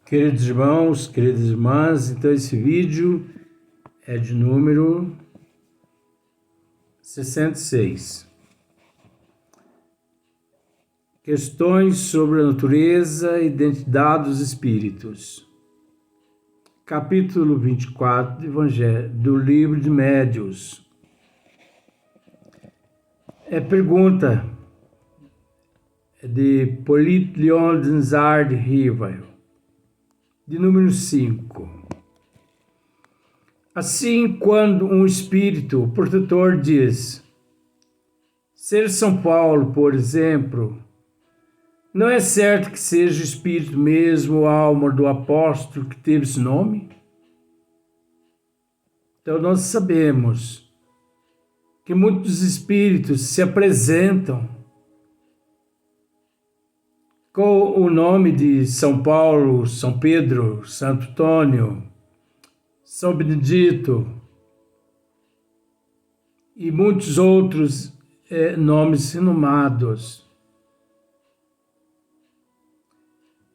Queridos irmãos, queridas irmãs, então esse vídeo é de número 66. Questões sobre a natureza e identidade dos espíritos. Capítulo 24 do Evangelho, do livro de Médiuns. Pergunta de Hipólito Leon de Nzard Rivail. De número 5. Assim, quando um espírito protetor diz, ser São Paulo, por exemplo, não é certo que seja o espírito mesmo, a alma do apóstolo que teve esse nome? Então nós sabemos que muitos espíritos se apresentam com o nome de São Paulo, São Pedro, Santo Antônio, São Benedito e muitos outros nomes renomados.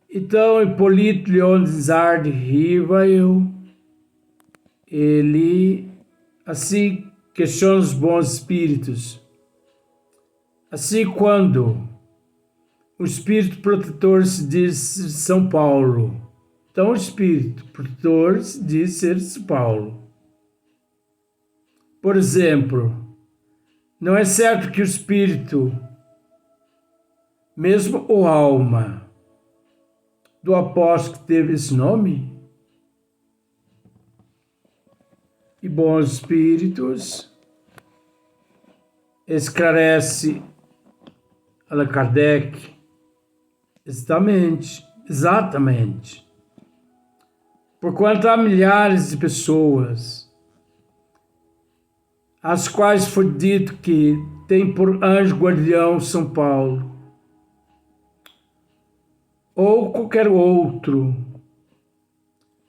Então, Hipólito Leon de Nzard Rivail, ele assim questiona os bons espíritos. Assim, quando o espírito protetor se diz São Paulo. Então, o espírito protetor se diz ser São Paulo. Por exemplo, não é certo que o espírito, mesmo ou alma, do apóstolo que teve esse nome? E bons espíritos esclarece Allan Kardec. Exatamente. Porquanto há milhares de pessoas às quais foi dito que tem por anjo guardião São Paulo, ou qualquer outro,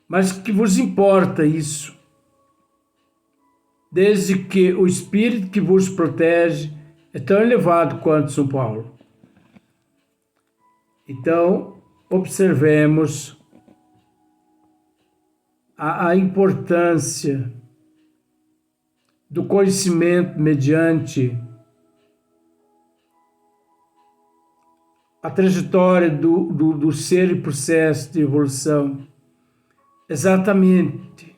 mas que vos importa isso, desde que o espírito que vos protege é tão elevado quanto São Paulo. Então, observemos a importância do conhecimento mediante a trajetória do ser e processo de evolução. Exatamente.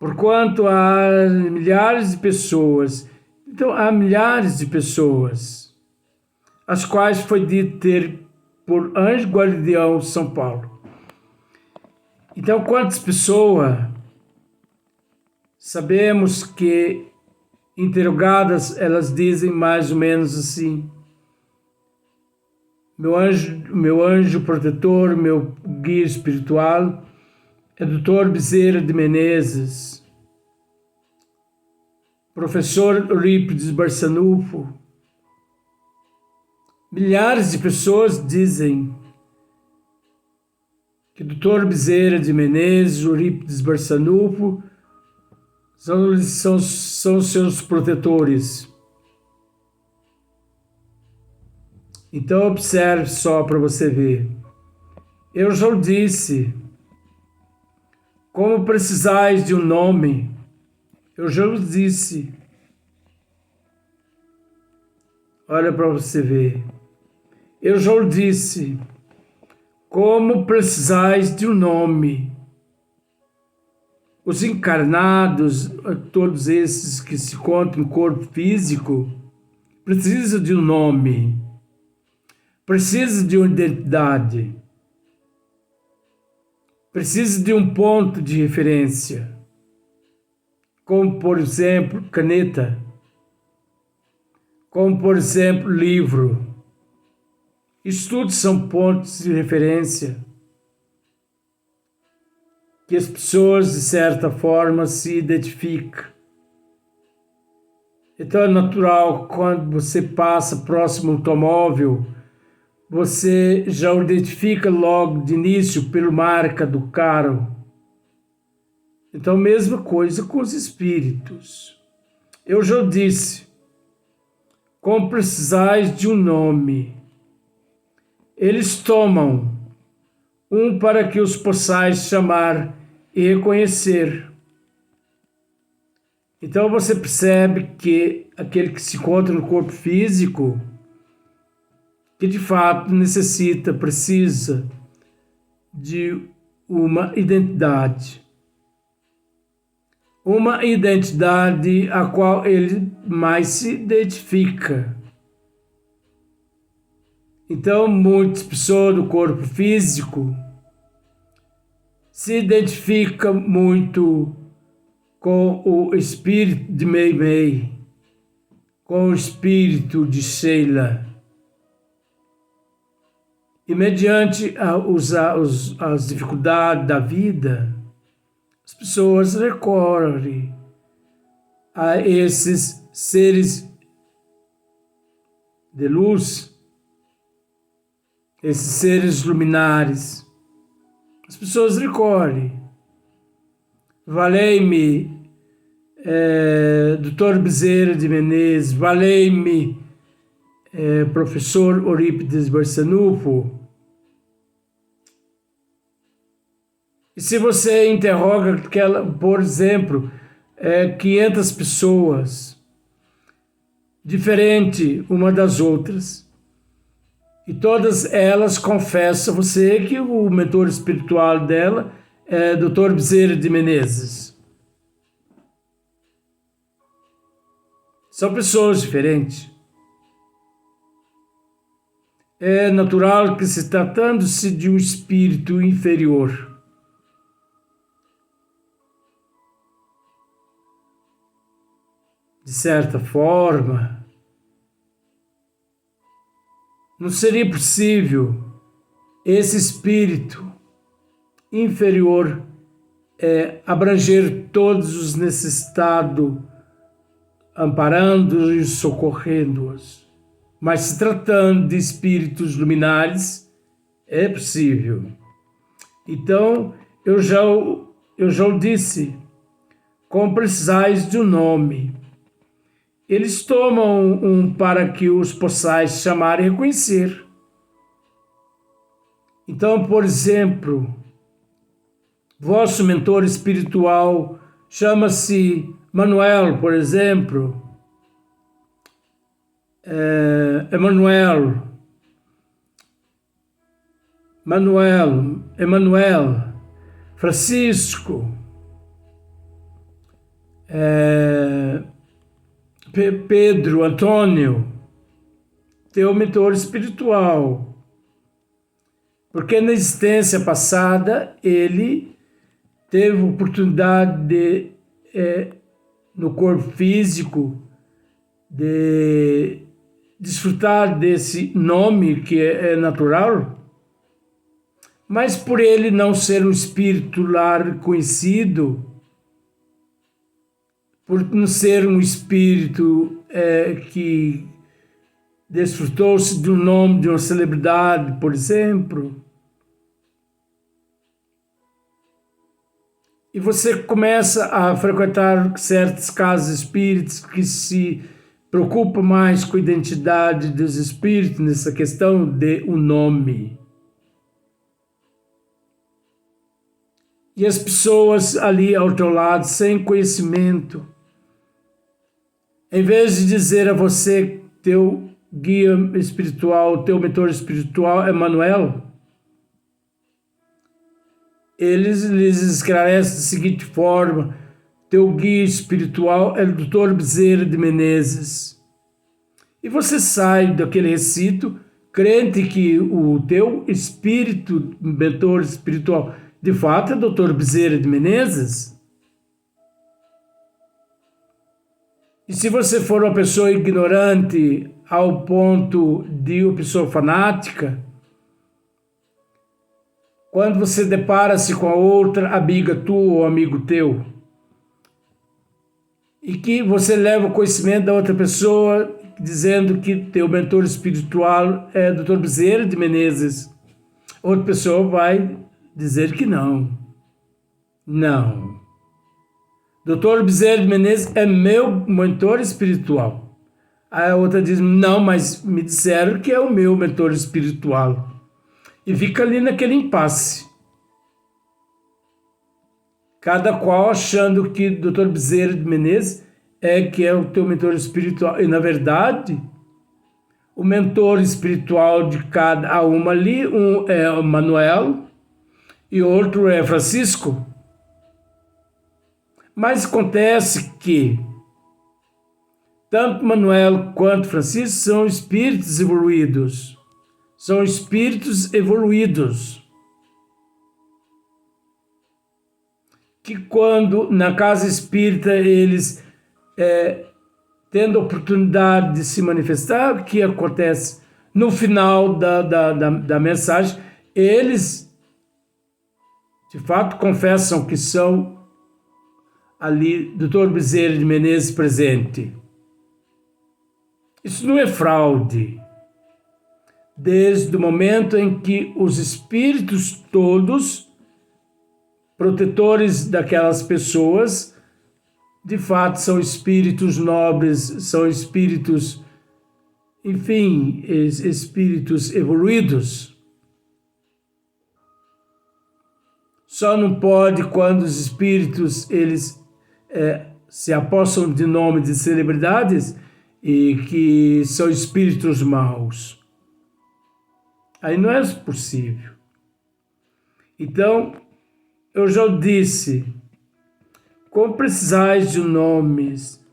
Porquanto há milhares de pessoas, então há milhares de pessoas as quais foi dito ter por anjo guardião São Paulo. Então, quantas pessoas sabemos que, interrogadas, elas dizem mais ou menos assim: meu anjo protetor, meu guia espiritual é Dr. Bezerra de Menezes, professor Eurípides Barçanufo. Milhares de pessoas dizem que Dr. Bezerra de Menezes, Eurípides Barçanufo são seus protetores. Então observe só para você ver. Eu já o disse, como precisais de um nome, eu já o disse. Olha para você ver. Eu já o disse, como precisais de um nome. Os encarnados, todos esses que se encontram em corpo físico, precisam de um nome, precisam de uma identidade, precisam de um ponto de referência, como, por exemplo, caneta, como, por exemplo, livro. Isso tudo são pontos de referência que as pessoas, de certa forma, se identificam. Então é natural, quando você passa próximo ao automóvel, você já o identifica logo de início pela marca do carro. Então, mesma coisa com os espíritos. Eu já disse, como precisais de um nome, eles tomam um para que os possais chamar e reconhecer. Então você percebe que aquele que se encontra no corpo físico, que de fato precisa de uma identidade. Uma identidade a qual ele mais se identifica. Então, muitas pessoas do corpo físico se identificam muito com o espírito de Meimei, com o espírito de Sheila. E mediante as dificuldades da vida, as pessoas recorrem a esses seres de luz, esses seres luminares. As pessoas recorrem. Valei-me, Dr. Bezerra de Menezes, valei-me, professor Eurípides Barçanufo. E se você interroga por exemplo, 500 pessoas, diferente uma das outras, e todas elas confessam a você que o mentor espiritual dela é Dr. Bezerra de Menezes. São pessoas diferentes. É natural que, se tratando-se de um espírito inferior, de certa forma, não seria possível esse espírito inferior abranger todos os necessitados, amparando-os e socorrendo-os. Mas se tratando de espíritos luminares, é possível. Então, eu já o disse, como precisais de um nome. Eles tomam para que os possais chamar e reconhecer. Então, por exemplo, vosso mentor espiritual chama-se Manuel, por exemplo. Emanuel, Francisco, Pedro, Antônio, teu mentor espiritual. Porque na existência passada ele teve oportunidade de, no corpo físico, de desfrutar desse nome que é natural, mas por ele não ser um espírito lá conhecido, por não ser um espírito que desfrutou-se de um nome de uma celebridade, por exemplo, e você começa a frequentar certas casas espíritas que se preocupam mais com a identidade dos espíritos nessa questão de um nome. E as pessoas ali ao teu lado, sem conhecimento, em vez de dizer a você, teu guia espiritual, teu mentor espiritual é Manuel, eles lhes esclarecem da seguinte forma: teu guia espiritual é o Dr. Bezerra de Menezes. E você sai daquele recinto crente que o teu espírito, mentor espiritual, de fato é o Dr. Bezerra de Menezes. E se você for uma pessoa ignorante ao ponto de uma pessoa fanática, quando você depara-se com a outra amiga tua ou amigo teu, e que você leva o conhecimento da outra pessoa dizendo que teu mentor espiritual é Dr. Bezerra de Menezes, outra pessoa vai dizer que não. Não. Dr. Bezerra de Menezes é meu mentor espiritual. A outra diz, não, mas me disseram que é o meu mentor espiritual. E fica ali naquele impasse. cada qual achando que o Dr. Bezerra de Menezes que é o teu mentor espiritual. E, na verdade, o mentor espiritual de cada uma ali, um é o Manuel e outro é Francisco. Mas acontece que tanto Manuel quanto Francisco são espíritos evoluídos. São espíritos evoluídos. Que quando na casa espírita eles tendo a oportunidade de se manifestar, o que acontece no final da mensagem, eles de fato confessam que são ali Dr. Bezerra de Menezes presente. Isso não é fraude. Desde o momento em que os espíritos todos, protetores daquelas pessoas, de fato são espíritos nobres, são espíritos, enfim, espíritos evoluídos. Só não pode quando os espíritos eles se apossam de nome de celebridades e que são espíritos maus. Aí não é possível. Então, eu já disse, como precisais de nomes,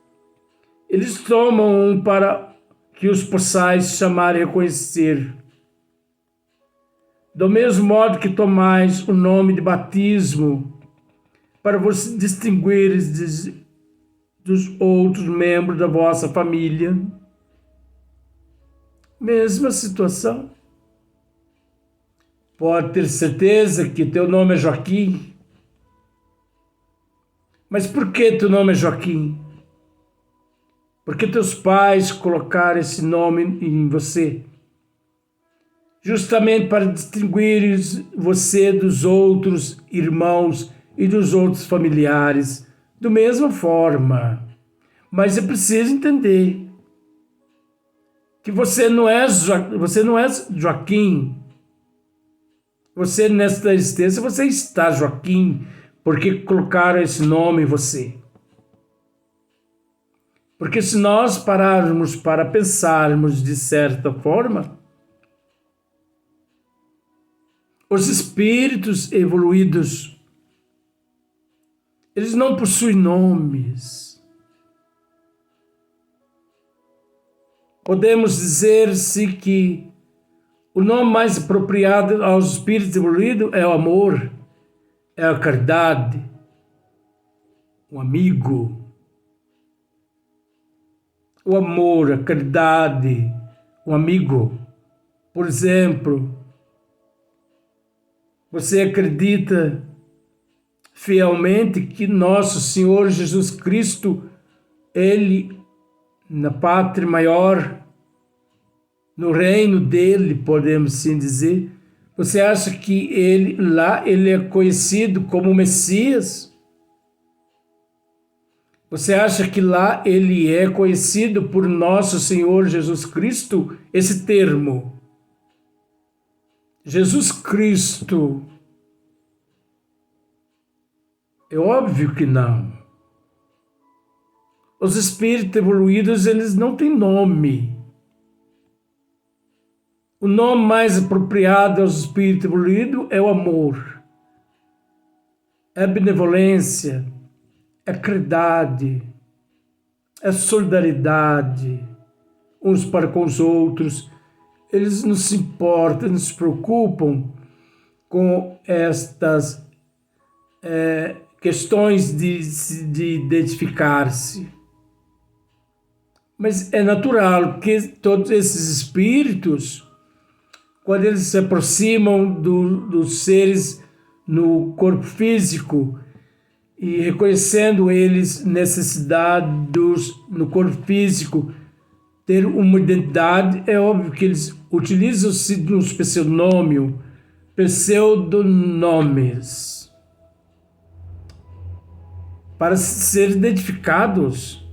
eles tomam um para que os possais chamar e reconhecer. Do mesmo modo que tomais o nome de batismo, para vos distinguir dos outros membros da vossa família. Mesma situação. Pode ter certeza que teu nome é Joaquim. Mas por que teu nome é Joaquim? Porque teus pais colocaram esse nome em você. Justamente para distinguir você dos outros irmãos e dos outros familiares, da mesma forma. Mas é preciso entender que você não é Joaquim. Você, nesta existência, você está Joaquim, porque colocaram esse nome em você. Porque se nós pararmos para pensarmos de certa forma, os espíritos evoluídos, eles não possuem nomes. Podemos dizer-se que o nome mais apropriado aos espíritos evoluídos é o amor, é a caridade, o amigo. O amor, a caridade, o amigo. Por exemplo, você acredita fielmente que nosso Senhor Jesus Cristo, Ele, na pátria maior, no reino dele, podemos sim dizer, você acha que ele é conhecido como Messias? Você acha que lá ele é conhecido por nosso Senhor Jesus Cristo? Esse termo, Jesus Cristo. É óbvio que não. Os espíritos evoluídos, eles não têm nome. O nome mais apropriado aos espíritos evoluídos é o amor, é a benevolência, é a caridade, é a solidariedade uns para com os outros. Eles não se importam, não se preocupam com estas questões de identificar-se. Mas é natural que todos esses espíritos, quando eles se aproximam dos seres no corpo físico e reconhecendo eles necessidade no corpo físico ter uma identidade, é óbvio que eles utilizam-se de um pseudonomes para ser identificados.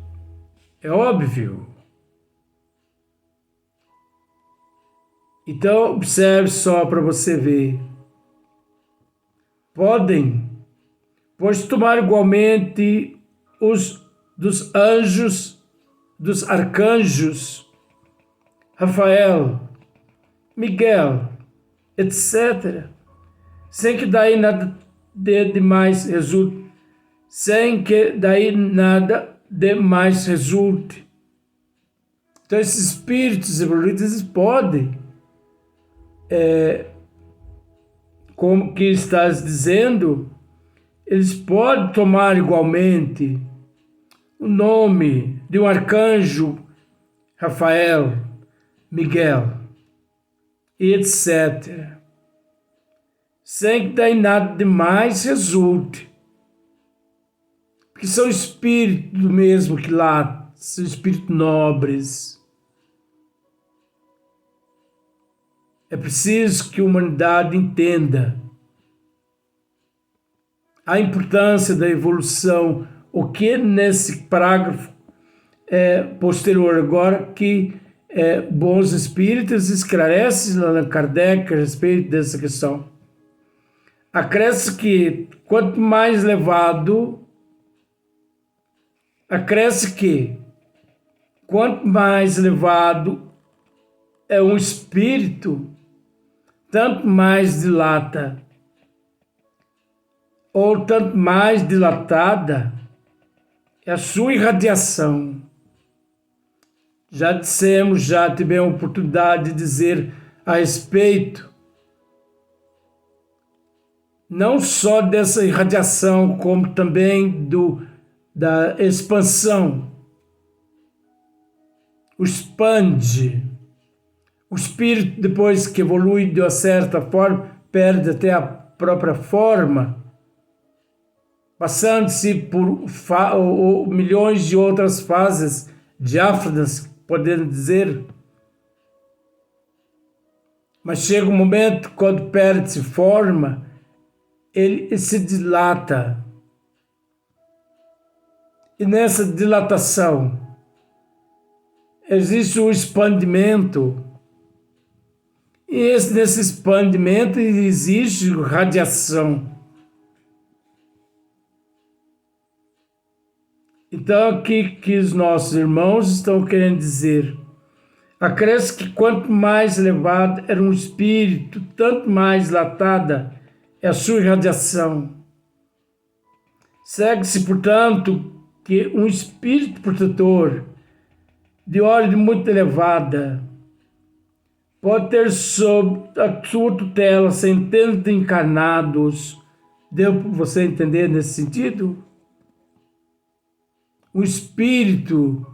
É óbvio. Então, observe só para você ver. Podem pois tomar igualmente os dos anjos, dos arcanjos, Rafael, Miguel, etc., sem que daí nada de mais resulte, Então, esses espíritos evoluídos podem, como que estás dizendo, eles podem tomar igualmente o nome de um arcanjo, Rafael, Miguel, e etc., sem que daí nada de mais resulte. Porque são espíritos mesmo que lá, são espíritos nobres. É preciso que a humanidade entenda a importância da evolução, o que nesse parágrafo posterior agora que Bons Espíritos esclarece Allan Kardec a respeito dessa questão. Acresce que quanto mais elevado é um espírito, tanto mais dilata, ou tanto mais dilatada é a sua irradiação. Já tivemos a oportunidade de dizer a respeito não só dessa irradiação, como também da expansão. O espírito, depois que evolui de uma certa forma, perde até a própria forma, passando-se por milhões de outras fases diáfanas, podemos dizer. Mas chega um momento, quando perde-se forma, ele se dilata. E nessa dilatação existe o expandimento. E nesse expandimento existe radiação. Então, o que os nossos irmãos estão querendo dizer? Acresce que quanto mais elevado era um espírito, tanto mais dilatada é a sua irradiação. Segue-se, portanto, que um espírito protetor de ordem muito elevada pode ter sob a sua tutela centenas de encarnados. Deu para você entender nesse sentido? Um espírito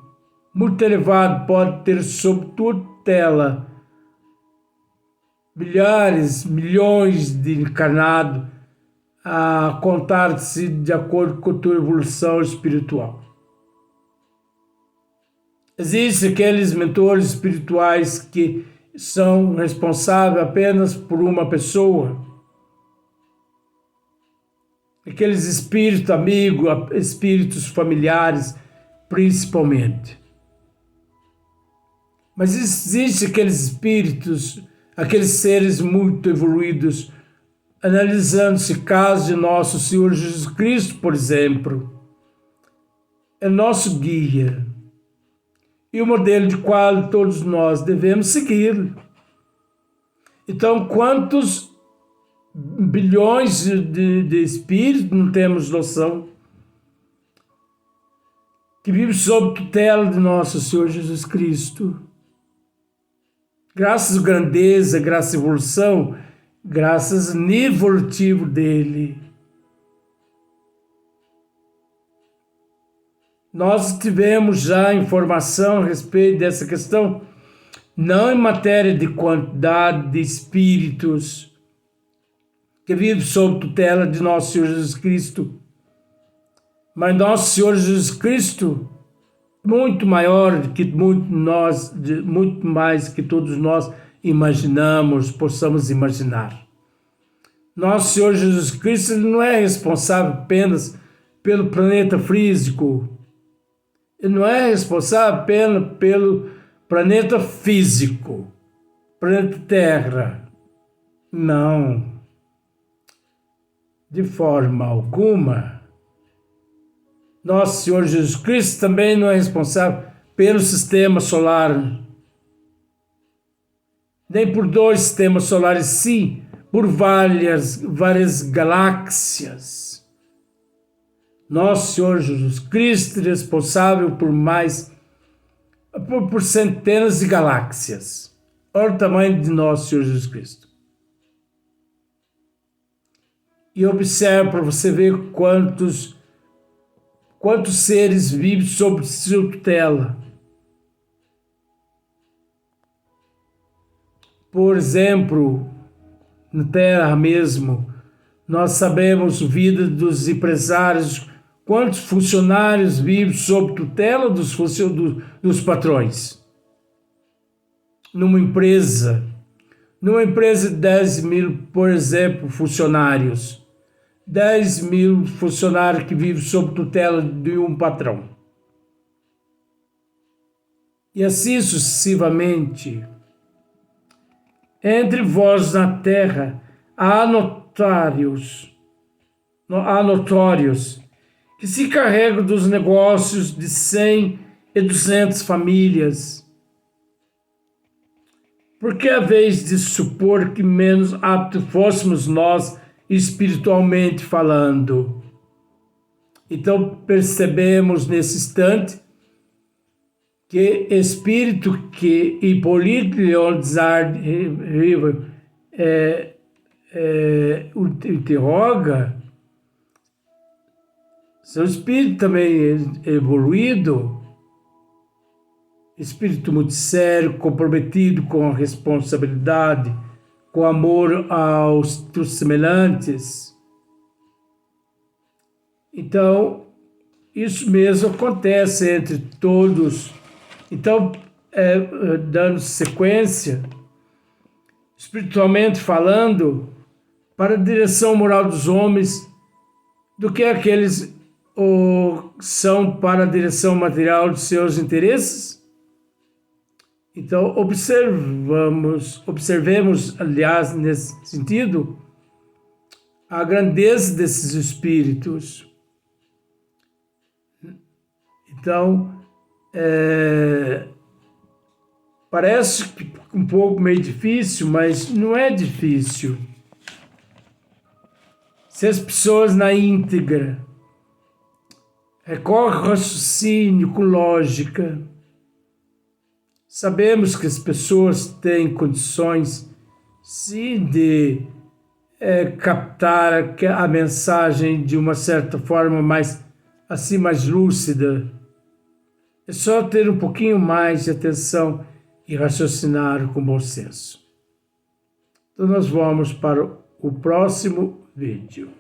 muito elevado pode ter sob tua tutela milhares, milhões de encarnados, a contar-se de acordo com a tua evolução espiritual. Existem aqueles mentores espirituais que são responsáveis apenas por uma pessoa. Aqueles espíritos amigos, espíritos familiares, principalmente. Mas existem aqueles espíritos, aqueles seres muito evoluídos, analisando-se caso de nosso Senhor Jesus Cristo, por exemplo, é nosso guia e o modelo de qual todos nós devemos seguir. Então, quantos bilhões de espíritos, não temos noção, que vivem sob tutela de nosso Senhor Jesus Cristo. Graças à grandeza, graças à evolução, graças ao nível evolutivo dele. Nós tivemos já informação a respeito dessa questão, não em matéria de quantidade de espíritos que vivem sob tutela de nosso Senhor Jesus Cristo, mas nosso Senhor Jesus Cristo, muito maior que muito mais que todos nós imaginamos, possamos imaginar. Nosso Senhor Jesus Cristo não é responsável apenas pelo planeta físico, ele não é responsável apenas pelo planeta físico, planeta Terra. Não. De forma alguma. Nosso Senhor Jesus Cristo também não é responsável pelo sistema solar, nem por 2 sistemas solares, sim, por várias galáxias. Nosso Senhor Jesus Cristo é responsável por centenas de galáxias. Olha o tamanho de nosso Senhor Jesus Cristo. E observe para você ver quantos seres vivem sob sua tutela. Por exemplo, na Terra mesmo, nós sabemos a vida dos empresários, quantos funcionários vivem sob tutela dos patrões. Numa empresa de 10 mil, por exemplo, funcionários, 10 mil funcionários que vivem sob tutela de um patrão. E assim sucessivamente. Entre vós na terra há notórios que se carregam dos negócios de 100 e 200 famílias. Porque a vez de supor que menos aptos fôssemos nós espiritualmente falando. Então percebemos nesse instante que espírito que Hipólito Leontzar interroga, seu espírito também evoluído, espírito muito sério, comprometido com a responsabilidade, com amor aos semelhantes. Então, isso mesmo acontece entre todos. Então, dando sequência, espiritualmente falando, para a direção moral dos homens, do que aqueles são para a direção material de seus interesses. Então, observemos, aliás, nesse sentido, a grandeza desses espíritos. Então, parece que um pouco meio difícil, mas não é difícil. Se as pessoas na íntegra recorrem ao raciocínio com lógica, sabemos que as pessoas têm condições, sim, de captar a mensagem de uma certa forma mais lúcida. É só ter um pouquinho mais de atenção e raciocinar com bom senso. Então nós vamos para o próximo vídeo.